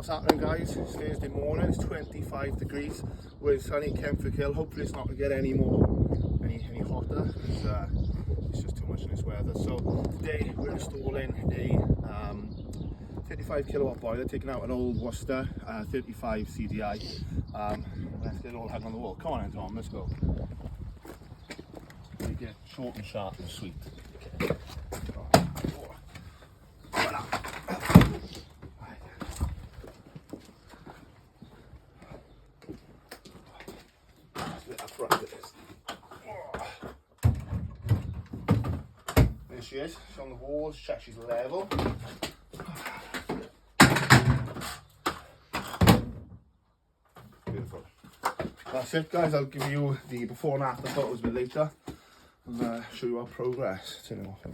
What's happening, guys? It's Thursday morning, it's 25 degrees with sunny Kempford Hill. Hopefully it's not going to get any hotter, because it's just too much in this weather. So today we're installing a 35 kilowatt boiler, taking out an old Worcester 35 CDI. Let's get it all hung on the wall. Come on then, Tom, let's go. Make it short and sharp and sweet. Okay. There she is. She's on the walls. Check she's level. Beautiful. That's it, guys. I'll give you the before and after photos a bit later and show you our progress. Turn it off.